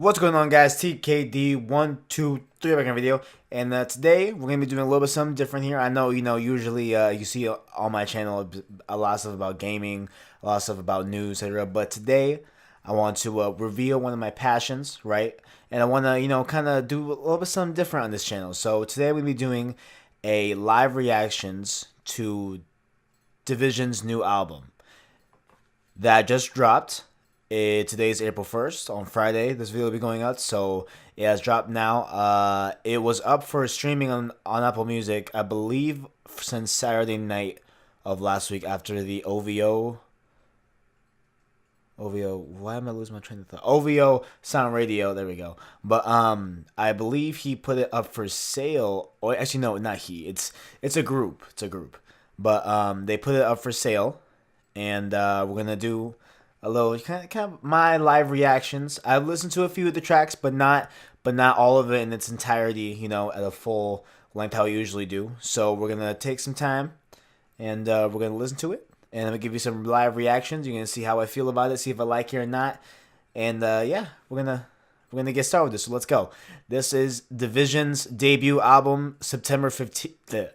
What's going on, guys? TKD123 back in a video, and today we're gonna be doing a little bit something different here. I know, usually you see on my channel a lot of stuff about gaming, a lot of stuff about news, etc. But today I want to reveal one of my passions, right? And I want to, kind of do a little bit something different on this channel. So today we'll be doing a live reactions to Division's new album that just dropped. Today's April 1st. On Friday, this video will be going out, so it has dropped now. It was up for streaming on Apple Music, I believe, since Saturday night of last week after the OVO, why am I losing my train of thought? OVO Sound Radio, there we go. But I believe he put it up for sale, or actually no, not he. It's a group. But they put it up for sale, and we're gonna do a little kind of my live reactions. I've listened to a few of the tracks, but not all of it in its entirety, at a full length how we usually do. So we're gonna take some time and we're gonna listen to it, and I'm gonna give you some live reactions. You're gonna see how I feel about it, see if I like it or not, and yeah, we're gonna get started with this. So let's go. This is Division's debut album, September 15th.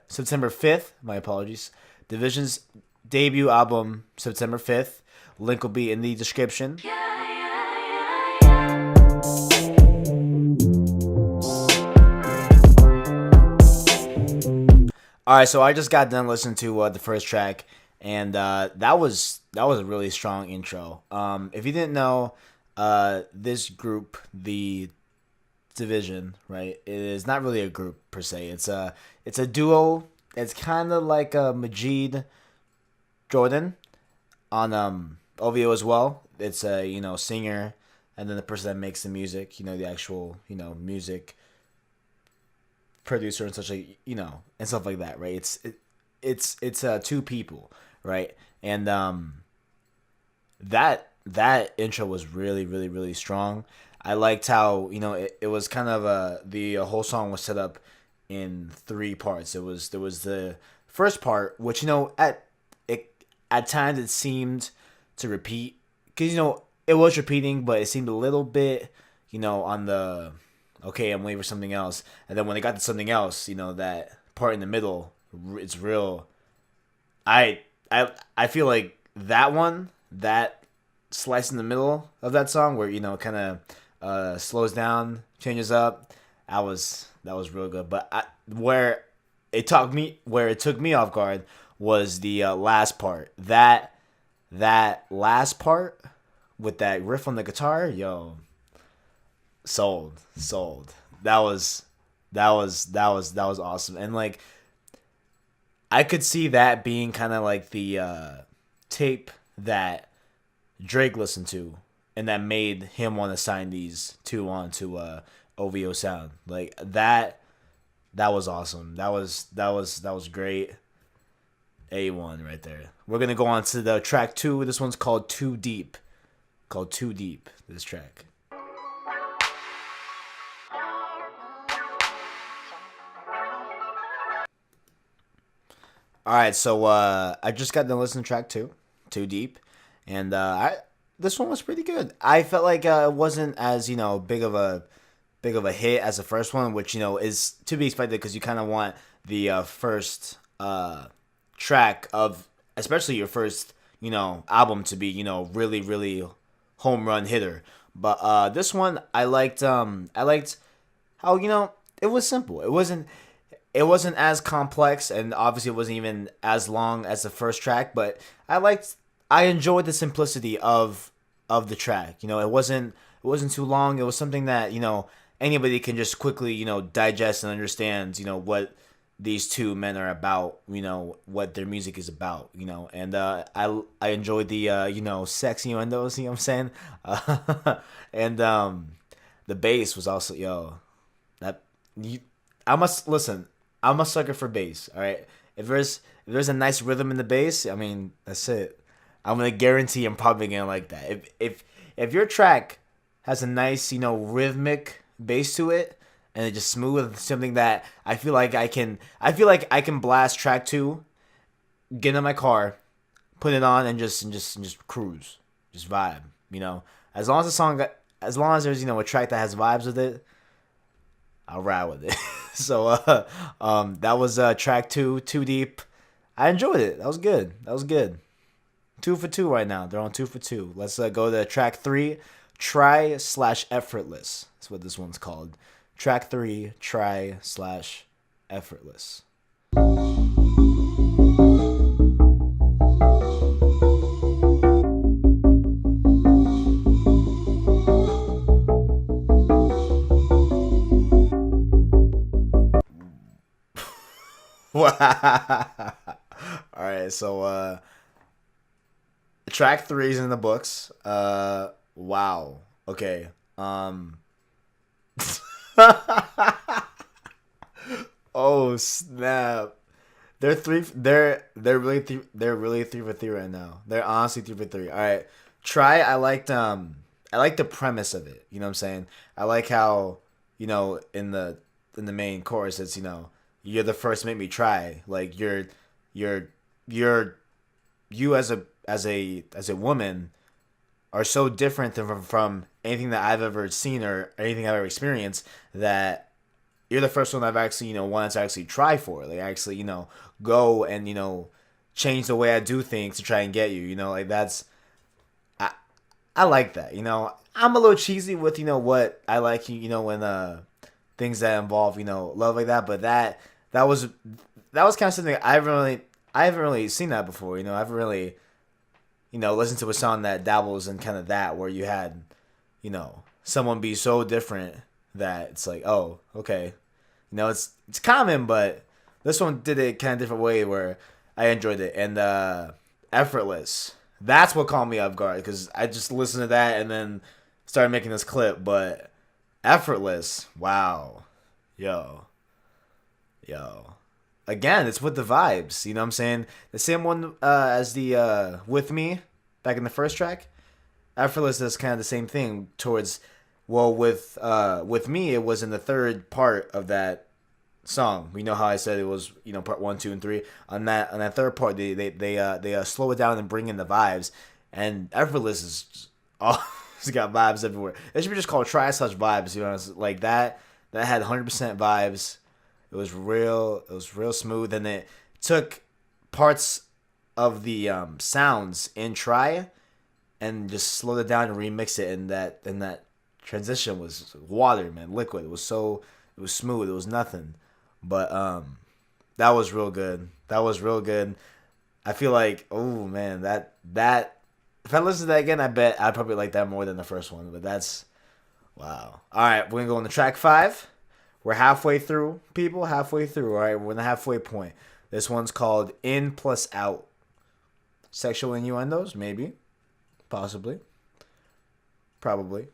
September 5th. My apologies. Division's debut album, September 5th. Link will be in the description. All right, so I just got done listening to the first track, and that was a really strong intro. If you didn't know, this group, the Division, right? It is not really a group per se. It's a duo. It's kind of like Majid Jordan on OVO as well. It's a singer, and then the person that makes the music, the actual music producer and such, like and stuff like that, right? It's two people, right? And that intro was really strong. I liked how it was kind of the whole song was set up in three parts. There was the first part, which at times it seemed to repeat, because it was repeating, but it seemed a little bit on the okay, I'm waiting for something else. And then when they got to something else, that part in the middle, it's real. I feel like that slice in the middle of that song where kind of slows down, changes up, that was real good. But where it took me off guard was the last part. That last part with that riff on the guitar, yo, sold. That was awesome. And like, I could see that being kind of like the tape that Drake listened to, and that made him want to sign these two on to OVO Sound. Like that was awesome. That was great. A1 right there. We're gonna go on to the track 2. This one's called Too Deep. This track. All right, so I just got done listening to track 2, Too Deep, and this one was pretty good. I felt like it wasn't as big of a hit as the first one, which is to be expected, because you kind of want the first track of, especially your first album, to be really home run hitter. But this one, I liked how it was simple. It wasn't as complex, and obviously it wasn't even as long as the first track, but I enjoyed the simplicity of the track. It wasn't too long. It was something that anybody can just quickly digest and understand what these two men are about, what their music is about, and I enjoyed the sexy windows, what I'm saying, and the bass was also I must listen. I'm a sucker for bass. All right, if there's a nice rhythm in the bass, I mean, that's it. I'm gonna guarantee I'm probably gonna like that. If your track has a nice rhythmic bass to it, and it's just smooth, something that I feel like I can blast track 2, get in my car, put it on, and just cruise, just vibe. As long as the song as long as there's a track that has vibes with it, I'll ride with it. So that was track two, Too Deep. I enjoyed it. That was good. That was good. 2 for 2 right now. They're on 2 for 2. Let's go to track three, Try slash Effortless. That's what this one's called. Track three, Try slash Effortless. All right, so track three's in the books. Wow. Okay. Oh snap! They're three. They're really 3 for 3 right now. They're honestly 3 for 3. All right, try. I like the premise of it. You know what I'm saying? I like how in the main chorus it's you're the first to make me try. Like you're you're you as a woman are so different from anything that I've ever seen or anything I've ever experienced that you're the first one I've actually, wanted to actually try for. Like actually, go and, change the way I do things to try and get you, like that's I I like that, I'm a little cheesy with, what I like, when things that involve, love like that, but that was that was kind of something I haven't really seen that before, I haven't really listen to a song that dabbles in kind of that where you had, someone be so different that it's like, oh, okay. It's common, but this one did it kind of different way where I enjoyed it. And Effortless. That's what caught me off guard because I just listened to that and then started making this clip. But Effortless, wow. Yo. Yo. Again, it's with the vibes. You know what I'm saying? The same one as the With Me back in the first track. Effortless is kind of the same thing towards, well, with Me, it was in the third part of that song. We know how I said it was, part 1, 2, and 3. On that third part, they slow it down and bring in the vibes. And Effortless is just, oh, it's got vibes everywhere. It should be just called Try Such Vibes. It's like that. That had 100% vibes. It was real. It was real smooth, and it took parts of the sounds in Try, and just slowed it down and remixed it. And that transition was water, man, liquid. It was smooth. It was nothing, but that was real good. That was real good. I feel like, oh man, that if I listen to that again, I bet I'd probably like that more than the first one. But that's wow. All right, we're gonna go on to track 5. We're halfway through, people. Halfway through. All right, we're in the halfway point. This one's called In Plus Out. Sexual innuendos, maybe, possibly, probably,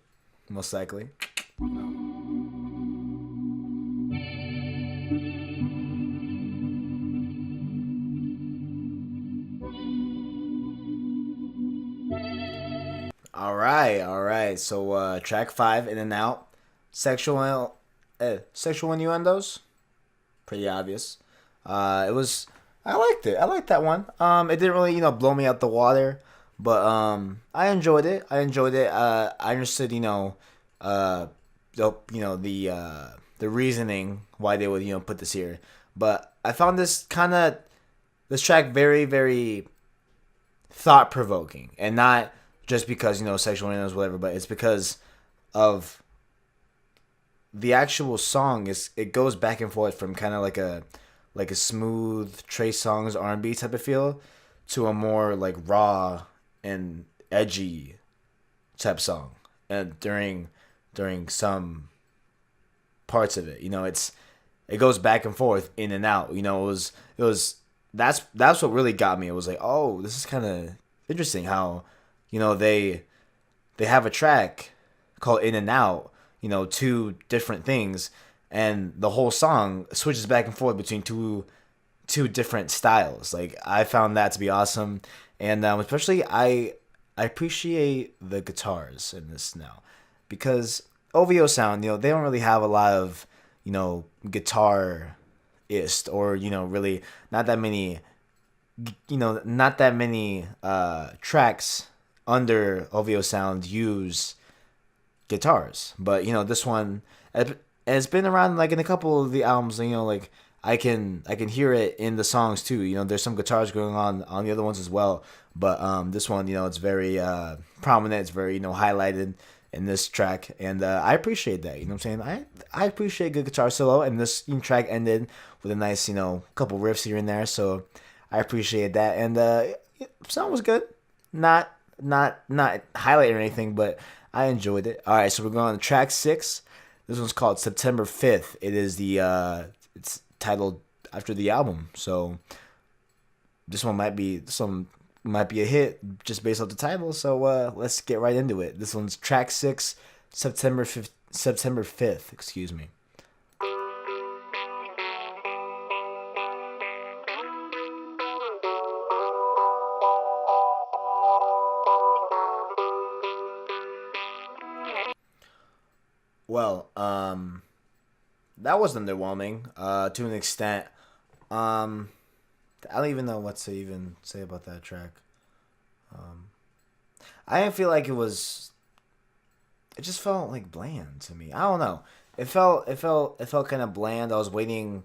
most likely. All right, all right. So track 5, In and Out. Sexual innuendos. Pretty obvious. It was. I liked it. I liked that one. It didn't really, blow me out the water, but I enjoyed it. I enjoyed it. I understood, the reasoning why they would, put this here. But I found this track very, very thought provoking, and not just because sexual innuendos, whatever, but it's because of the actual song. It goes back and forth from kind of like a smooth Trey Songz R&B type of feel to a more like raw and edgy type song. And during some parts of it, it goes back and forth, in and out. That's what really got me. It was like, oh, this is kind of interesting how they have a track called In and Out, two different things, and the whole song switches back and forth between two different styles. Like, I found that to be awesome, and especially I appreciate the guitars in this now, because OVO sound, they don't really have a lot of guitarist, or really not that many tracks under OVO sound use guitars. But this one, it's been around like in a couple of the albums. Like I can hear it in the songs too. There's some guitars going on the other ones as well. But this one, it's very prominent. It's very highlighted in this track, and I appreciate that. You know what I'm saying? I appreciate good guitar solo, and this track ended with a nice couple riffs here and there. So I appreciate that, and song was good. Not highlight or anything, but I enjoyed it. All right, so we're going on to track 6. This one's called September 5th. It is it's titled after the album. So this one might be a hit just based off the title. So let's get right into it. This one's track 6, September 5th. September 5th, excuse me. Well, that was underwhelming, to an extent. Um, I don't even know what to even say about that track. Um, I didn't feel like it was. It just felt like bland to me. I don't know. It felt kind of bland. I was waiting.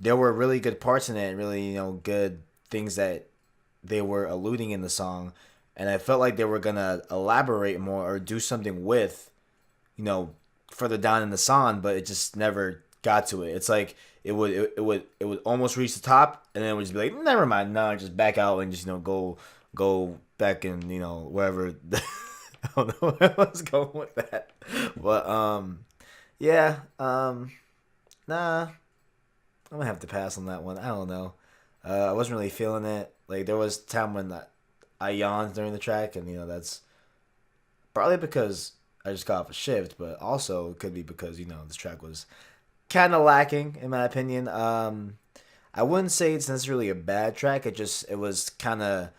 There were really good parts in it, really good things that they were alluding in the song, and I felt like they were gonna elaborate more or do something with you know, further down in the song, but it just never got to it. It's like it would almost reach the top, and then it would just be like, never mind, no, just back out and just go back and wherever. I don't know where I was going with that, but yeah, nah, I'm gonna have to pass on that one. I don't know. I wasn't really feeling it. Like there was a time when I yawned during the track, and that's probably because I just got off a shift, but also it could be because this track was kind of lacking in my opinion. I wouldn't say it's necessarily a bad track. It was kind of,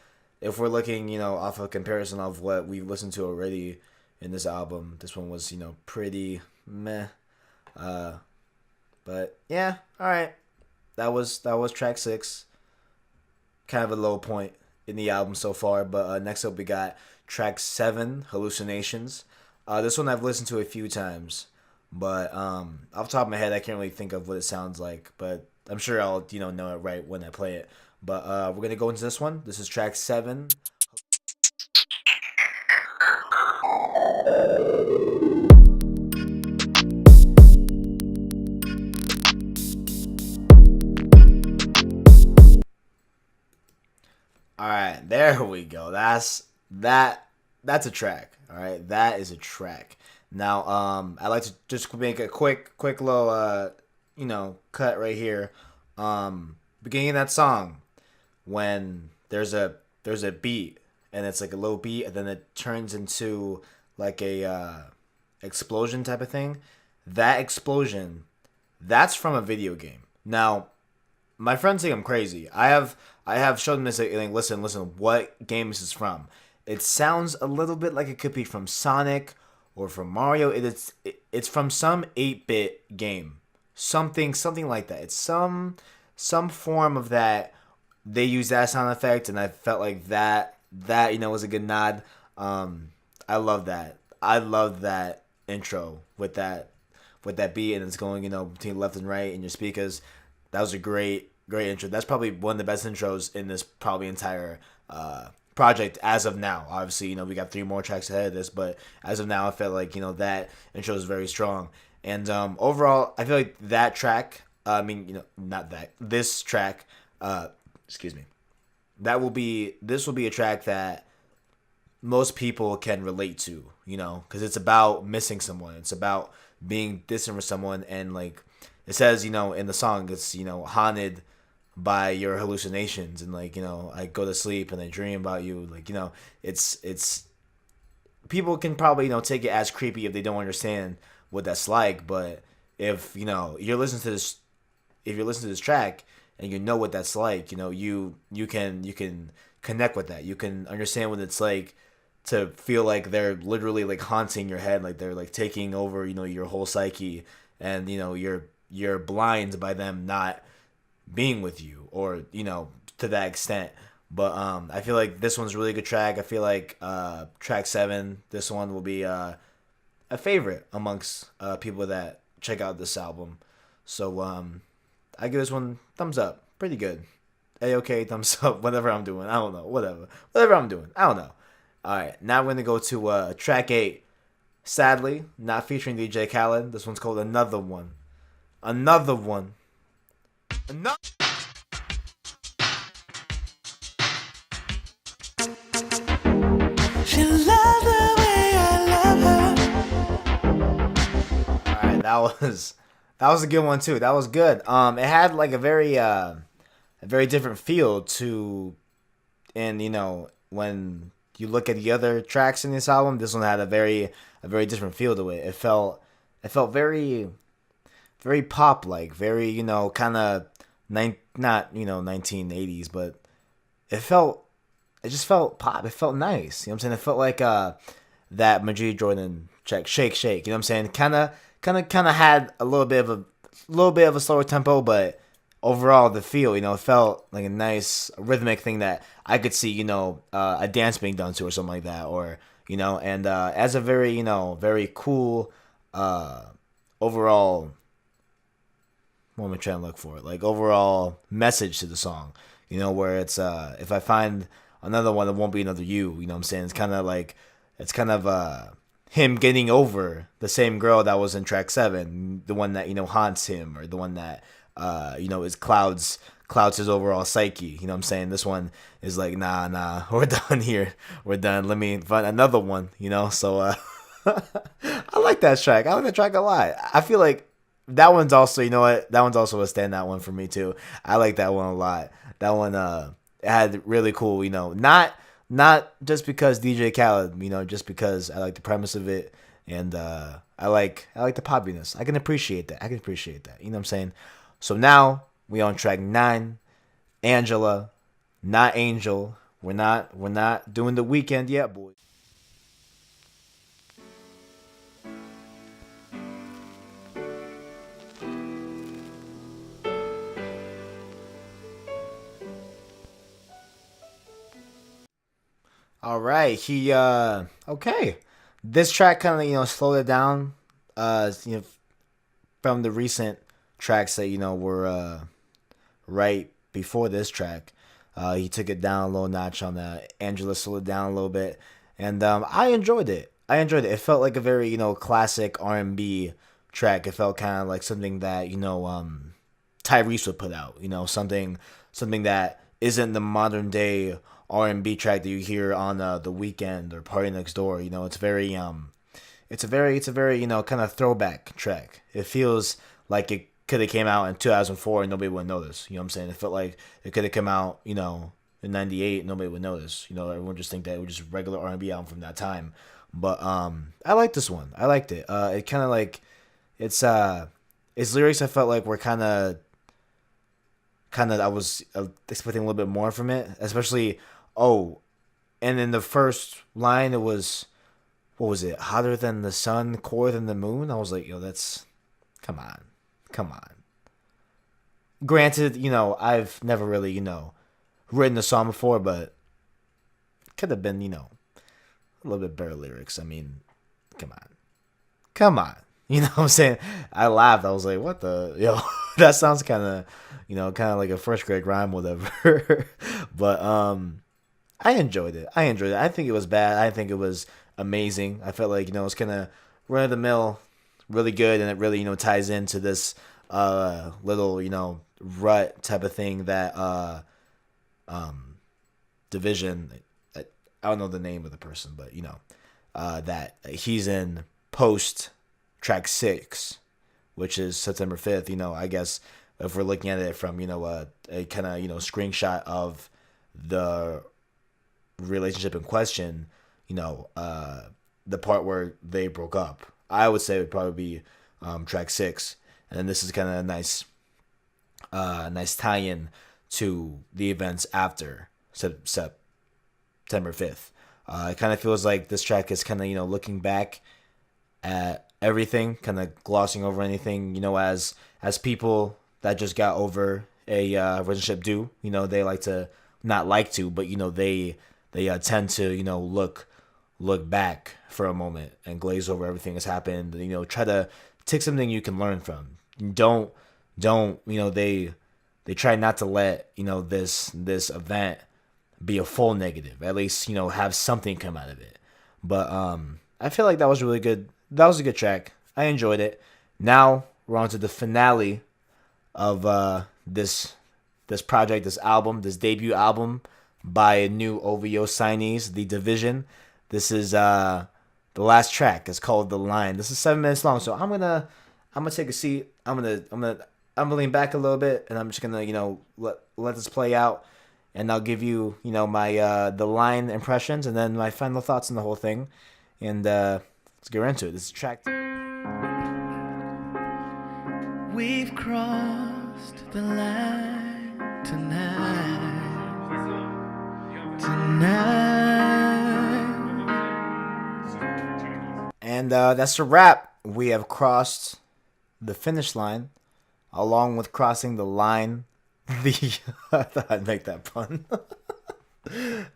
if we're looking off a comparison of what we've listened to already in this album, this one was pretty meh. Uh, but yeah, all right. That was track 6. Kind of a low point in the album so far. But next up we got track 7, Hallucinations. This one I've listened to a few times, but off the top of my head I can't really think of what it sounds like. But I'm sure I'll know it right when I play it. But we're gonna go into this one. This is track 7. All right, there we go. That. That's a track. All right, that is a track. Now, I like to just make a quick little, cut right here. Beginning of that song, when there's a beat, and it's like a low beat, and then it turns into like a explosion type of thing. That explosion, that's from a video game. Now, my friends think I'm crazy. I have shown them this. Like, listen, what game is this from? It sounds a little bit like it could be from Sonic or from Mario. It's from some 8-bit game, something like that. It's some form of that. They use that sound effect, and I felt like that was a good nod. I love that. I love that intro with that beat, and it's going between left and right in your speakers. That was a great intro. That's probably one of the best intros in this probably entire project as of now. Obviously, we got 3 more tracks ahead of this, but as of now, I felt like that intro is very strong. And overall, I feel like that track. Not that this track. Excuse me. This will be a track that most people can relate to. Because it's about missing someone. It's about being distant from someone, and like it says, in the song, it's haunted by your hallucinations, and like I go to sleep and I dream about you, like it's people can probably take it as creepy if they don't understand what that's like. But if you're listening to this, if you're listening to this track and you know what that's like, you can connect with that. You can understand what it's like to feel like they're literally like haunting your head, like they're like taking over your whole psyche, and you're blind by them not being with you, or to that extent. But I feel like this one's a really good track. I feel like track 7, this one will be a favorite amongst people that check out this album. So I give this one thumbs up. Pretty good. A-okay, thumbs up. Whatever I'm doing, I don't know. Whatever I'm doing, I don't know. All right, now we're gonna go to track 8. Sadly, not featuring DJ Khaled. This one's called Another One. Another One. Another. She loved the way I love her. All right, that was a good one too. That was good. It had like a very different feel to, and when you look at the other tracks in this album, this one had a very different feel to it. It felt very pop like, very kind of not 1980s, but it felt it just felt pop. It felt nice. You know what I'm saying? It felt like that Majid Jordan track, Shake Shake. You know what I'm saying? Kind of had a little bit of a slower tempo, but overall the feel, it felt like a nice rhythmic thing that I could see, a dance being done to or something like that, or and as a very very cool overall, what am I trying to look for? Like overall message to the song, where it's if I find another one, it won't be another you. You know what I'm saying? It's kind of him getting over the same girl that was in track 7, the one that haunts him, or the one that is clouds his overall psyche. You know what I'm saying? This one is like, nah, we're done here. We're done. Let me find another one, So I like that track. I like that track a lot. I feel like that one's also, you know what? That one's also a standout one for me too. I like that one a lot. That one had really cool, not just because DJ Khaled, just because I like the premise of it, and I like the poppiness. I can appreciate that. You know what I'm saying? So now we on track 9, Angela, not Angel. We're not doing The Weekend yet, boys. All right, he okay. This track kind of slowed it down. From the recent tracks that were right before this track. He took it down a little notch on that. Angela slowed it down a little bit, and I enjoyed it. It felt like a very classic R&B track. It felt kind of like something that Tyrese would put out. Something that isn't the modern day R&B track that you hear on The Weekend or Party Next Door. It's a very kind of throwback track. It feels like it could have came out in 2004 and nobody would notice. You know what I'm saying? It felt like it could have come out, in '98, nobody would notice. Everyone just think that it was just a regular R&B album from that time. But I like this one. I liked it. It kind of like its lyrics. I felt like were kind of I was expecting a little bit more from it, especially and in the first line it was, what was it? Hotter than the sun, colder than the moon. I was like, yo, that's, come on. Granted, I've never really, written a song before, but could have been, a little bit better lyrics. I mean, come on. You know what I'm saying? I laughed. I was like, what the, that sounds kind of like a first grade rhyme, whatever. But I enjoyed it. I think it was bad. I think it was amazing. I felt like it's kind of run of the mill, really good, and it really ties into this little rut type of thing that Division. I don't know the name of the person, but that he's in post track 6, which is September 5th. I guess if we're looking at it from a kind of screenshot of the relationship in question, the part where they broke up, I would say it would probably be track 6, and then this is kind of a nice tie-in to the events after September 5th. It kind of feels like this track is kind of looking back at everything, kind of glossing over anything, as people that just got over a relationship do. They like to, not like to, but they tend to look look back for a moment and glaze over everything that's happened. Try to take something you can learn from. Don't don't they try not to let this event be a full negative. At least have something come out of it. But I feel like that was really good. That was a good track. I enjoyed it. Now we're on to the finale of this project, this album, this debut album by a new OVO signees, The Division. This is the last track. It's called The Line. This is 7 minutes long, so I'm gonna take a seat. I'm gonna lean back a little bit, and I'm just gonna let this play out, and I'll give you my the line impressions, and then my final thoughts on the whole thing, and let's get right into it. This is track. We've crossed the line tonight. And that's a wrap. We have crossed the finish line, along with crossing the line. I thought I'd make that pun.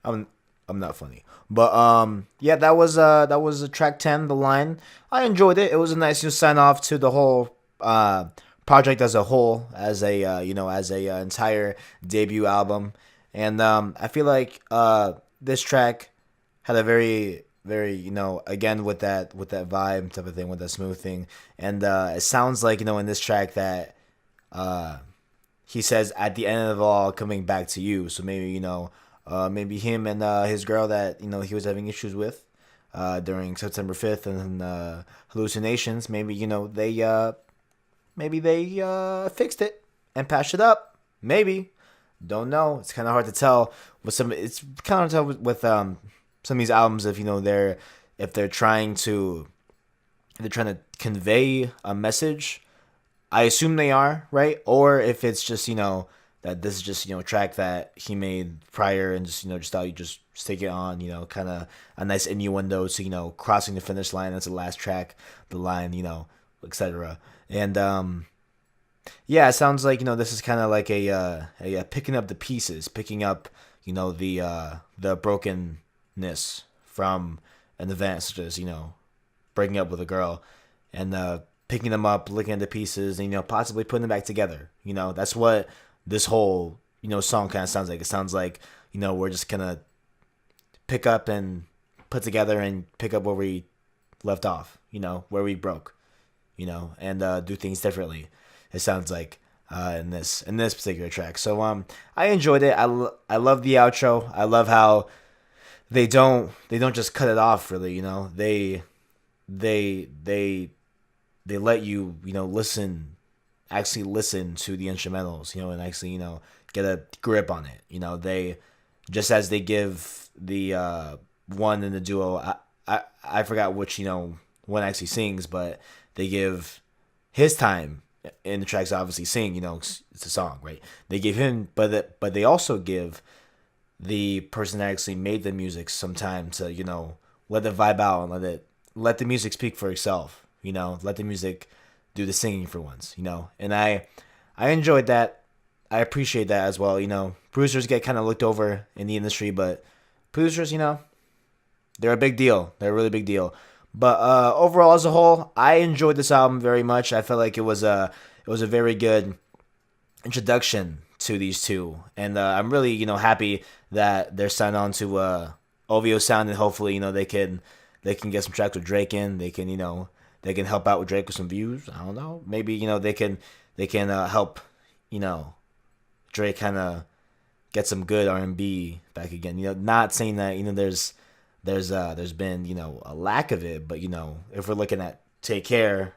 I'm not funny, but yeah, that was a track 10, The Line. I enjoyed it. It was a nice sign off to the whole project as a whole, as a entire debut album, and I feel like this track had a very very again with that vibe type of thing, with that smooth thing, and it sounds like in this track that he says at the end of it all, coming back to you. So maybe maybe him and his girl that he was having issues with during September 5th and Hallucinations, maybe they fixed it and patched it up. Maybe, don't know. It's kind of hard to tell with some. It's kind of tell with some of these albums if they're trying to convey a message. I assume they are, right? Or if it's just that this is just a track that he made prior and just thought you just stick it on, kind of a nice innuendo to crossing the finish line. That's the last track, The Line, etc. And yeah, it sounds like this is kind of like a picking up the pieces, picking up the brokenness from an event such as breaking up with a girl, and picking them up, looking at the pieces, and possibly putting them back together. That's what this whole song kind of sounds like. It sounds like we're just gonna pick up and put together and pick up where we left off. Where we broke. And do things differently. It sounds like in this particular track. So I enjoyed it. I love the outro. I love how they don't just cut it off. Really, they let you actually listen to the instrumentals, and actually get a grip on it. They, just as they give the one in the duo, I forgot which one actually sings, but they give his time in the tracks to obviously sing. It's a song, right? They give him, but they also give the person that actually made the music some time to let it vibe out and let the music speak for itself. Let the music do the singing for once. And I enjoyed that. I appreciate that as well. Producers get kind of looked over in the industry, but producers, they're a big deal. They're a really big deal. But overall, as a whole, I enjoyed this album very much. I felt like it was a very good introduction to these two, and I'm really happy that they're signed on to OVO Sound, and hopefully they can get some tracks with Drake in. They can help out with Drake with some views. I don't know. Maybe they can help Drake kind of get some good R&B back again. Not saying that there's been a lack of it, but if we're looking at Take Care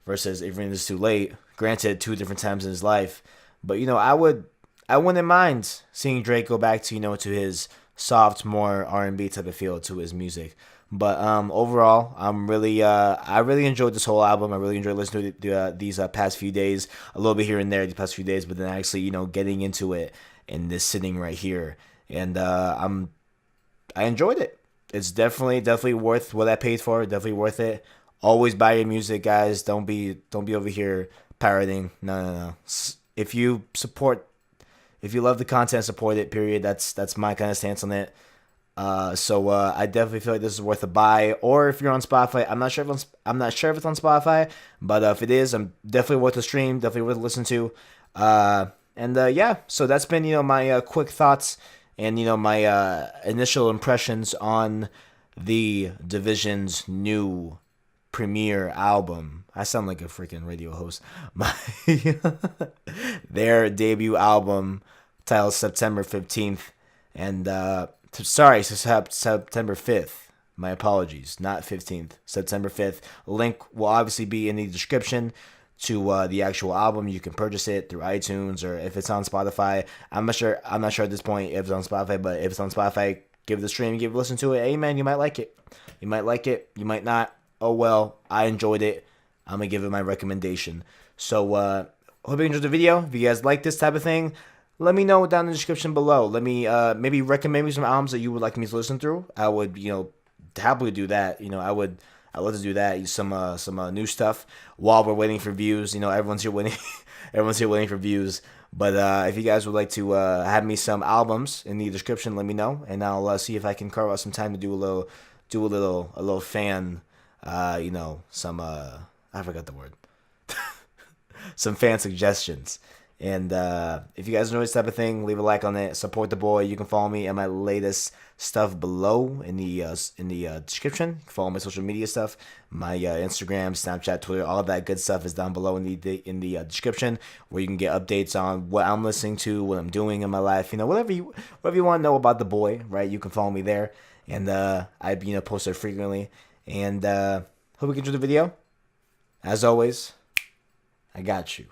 versus Even If It's Too Late, granted 2 different times in his life, but I wouldn't mind seeing Drake go back to to his soft, more R&B type of feel to his music. But overall, I really enjoyed this whole album. I really enjoyed listening to these past few days, a little bit here and there these past few days, but then actually getting into it in this sitting right here, and I enjoyed it. It's definitely worth what I paid for. Definitely worth it. Always buy your music, guys. Don't be over here parroting. No. If you love the content, support it. Period. That's my kind of stance on it. So I definitely feel like this is worth a buy. Or if you're on Spotify, I'm not sure if it's on Spotify, but if it is, I'm definitely worth a stream, definitely worth a listen to. And yeah, so that's been my quick thoughts and my initial impressions on the Division's new premiere album. I sound like a freaking radio host. My their debut album titled September 15th. And sorry, September 5th. My apologies, not 15th, September 5th. Link will obviously be in the description to the actual album. You can purchase it through iTunes, or if it's on Spotify. I'm not sure at this point if it's on Spotify, but if it's on Spotify, give it a stream, give it a listen to it. Hey man, you might like it. You might like it. You might not. Oh well, I enjoyed it. I'm gonna give it my recommendation. So hope you enjoyed the video. If you guys like this type of thing, let me know down in the description below. Let me maybe recommend me some albums that you would like me to listen through. I would happily do that. I'd love to do that. Some new stuff while we're waiting for views. Everyone's here waiting. Everyone's here waiting for views. But if you guys would like to have me some albums in the description, let me know, and I'll see if I can carve out some time to do a little fan. Some I forgot the word. Some fan suggestions. And if you guys know this type of thing, leave a like on it. Support the boy. You can follow me and my latest stuff below in the description. You can follow my social media stuff, my Instagram, Snapchat, Twitter, all of that good stuff is down below in the description, where you can get updates on what I'm listening to, what I'm doing in my life. Whatever you want to know about the boy, right? You can follow me there, and I post there frequently. And hope you enjoyed the video. As always, I got you.